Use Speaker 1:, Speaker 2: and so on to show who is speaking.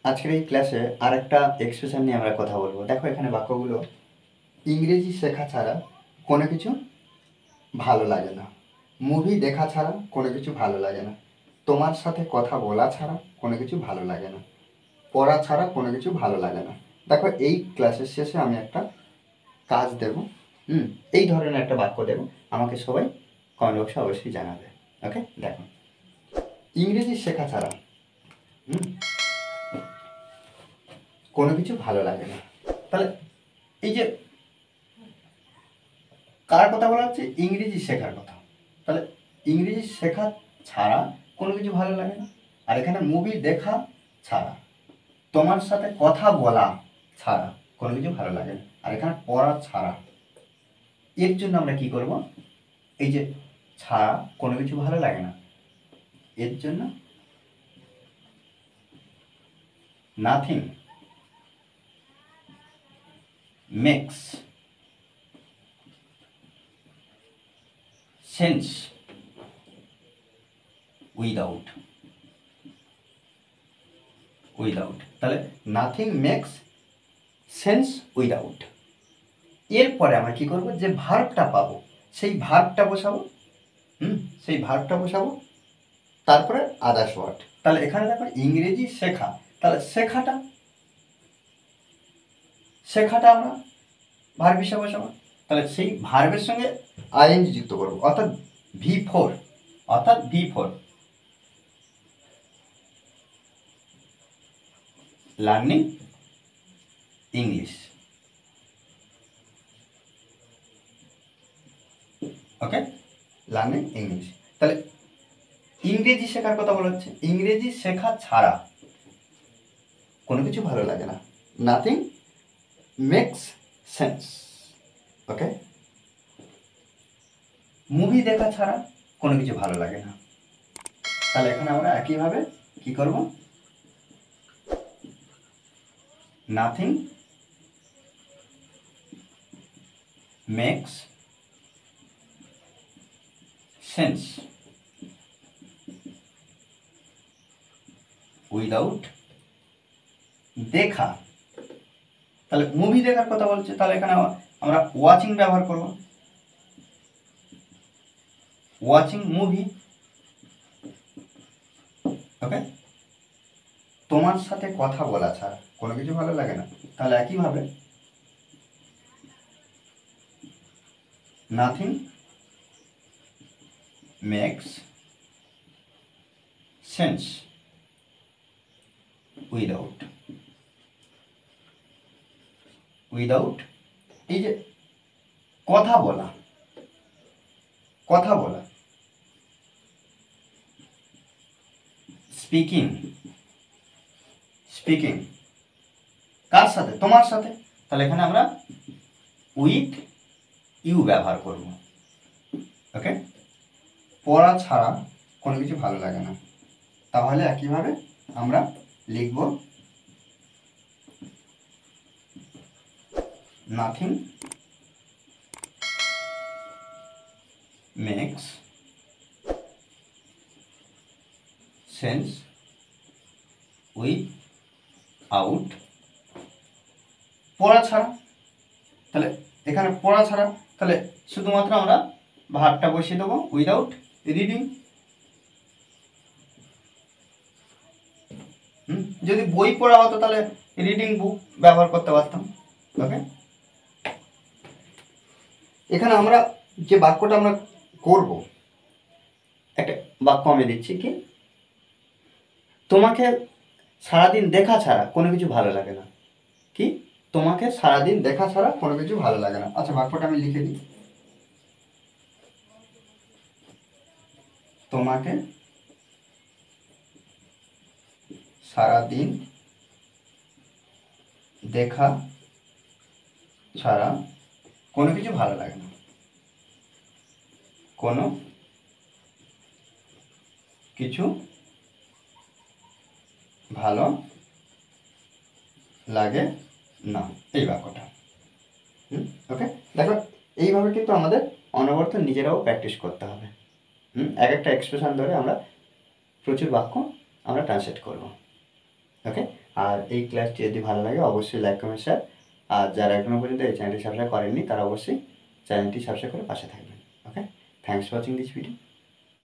Speaker 1: আজকের এই ক্লাসে আরেকটা এক্সপ্রেশন নিয়ে আমরা কথা বলবো। দেখো এখানে বাক্যগুলো, ইংরেজি শেখা ছাড়া কোনো কিছু ভালো লাগে না, মুভি দেখা ছাড়া কোনো কিছু ভালো লাগে না, তোমার সাথে কথা বলা ছাড়া কোনো কিছু ভালো লাগে না, পড়া ছাড়া কোনো কিছু ভালো লাগে না। দেখো এই ক্লাসের শেষে আমি একটা কাজ দেব, এই ধরনের একটা বাক্য দেব, আমাকে সবাই কমেন্ট বক্সে অবশ্যই জানাবে। ওকে, দেখো ইংরেজি শেখা ছাড়া কোনো কিছু ভালো লাগে না। তাহলে এই যে কার কথা বলা হচ্ছে? ইংরেজি শেখার কথা। তাহলে ইংরেজি শেখা ছাড়া কোনো কিছু ভালো লাগে না, আর এখানে মুভি দেখা ছাড়া, তোমার সাথে কথা বলা ছাড়া কোনো কিছু ভালো লাগে না, আর এখানে পড়া ছাড়া। এর জন্য আমরা কি করব? এই যে ছাড়া কোনো কিছু ভালো লাগে না, এর জন্য নাথিং মেক্স সেন্স উইদাউট। তাহলে নাথিং মেক্স সেন্স উইদাউট। এরপরে আমরা কি করব? যে ভার্বটা পাবো সেই ভার্বটা বসাবো, তারপরে আদার্স ওয়ার্ড। তাহলে এখানে দেখো ইংরেজি শেখা, তাহলে শেখাটা আমরা ভার্ব হিসেবে বসাবো। তাহলে সেই ভার্বের সঙ্গে আইএনজি যুক্ত করবো, অর্থাৎ V4 লার্নিং ইংলিশ। ওকে, লার্নিং ইংলিশ। তাহলে ইংরেজি শেখার কথা বলা হচ্ছে, ইংরেজি শেখা ছাড়া কোনো কিছু ভালো লাগে না, নাথিং মেক্স সেন্স। ওকে, মুভি দেখা ছাড়া কোনো কিছু ভালো লাগে না। তাহলে এখানে আমরা একইভাবে কি করব? নাথিং মেক্স সেন্স উইদাউট দেখা। তাহলে মুভি দেখার কথা বলছে, তাহলে এখানে আমরা ওয়াচিং ব্যবহার করব, ওয়াচিং মুভি। ওকে, তোমার সাথে কথা বলা ছাড়া কোনো কিছু ভালো লাগে না। তাহলে একইভাবে নাথিং মেক্স সেন্স উইদাউট। এই যে কথা বলা স্পিকিং কার সাথে? তোমার সাথে। তাহলে এখানে আমরা উইথ ইউ ব্যবহার করব। ওকে, পড়া ছাড়া কোনো কিছু ভালো লাগে না। তাহলে একইভাবে আমরা লিখব নাথিং মেক্স সেন্স উইথআউট পড়া ছাড়া। তাহলে এখানে পড়া ছাড়া, তাহলে শুধুমাত্র আমরা ভার্বটা বসিয়ে দেবো, উইদাউট রিডিং। যদি বই পড়া হতো তাহলে রিডিং বুক ব্যবহার করতে পারতাম। ওকে, এখানে আমরা যে বাক্যটা আমরা করব, একটা বাক্য আমি দিচ্ছি, কি তোমাকে সারাদিন দেখা ছাড়া কোনো কিছু ভালো লাগে না। কি তোমাকে সারাদিন দেখা ছাড়া কোনো কিছু ভালো লাগে না। আচ্ছা, বাক্যটা আমি লিখে দিই, তোমাকে সারাদিন দেখা ছাড়া কোনো কিছু ভালো লাগে না, কোনো কিছু ভালো লাগে না, এই বাক্যটা। ওকে, দেখো এইভাবে কিন্তু আমাদের অনবরত নিজেরাও প্র্যাকটিস করতে হবে। এক একটা এক্সপ্রেশন ধরে আমরা প্রচুর বাক্য আমরা ট্রান্সলেট করব। ওকে, আর এই ক্লাসটি যদি ভালো লাগে অবশ্যই লাইক কমেন্ট শেয়ার, আর যারা এখনও পর্যন্ত এই চ্যানেলটি সাবস্ক্রাইব করেননি তারা অবশ্যই চ্যানেলটি সাবস্ক্রাইব করে পাশে থাকবেন। Okay, thanks for watching this video.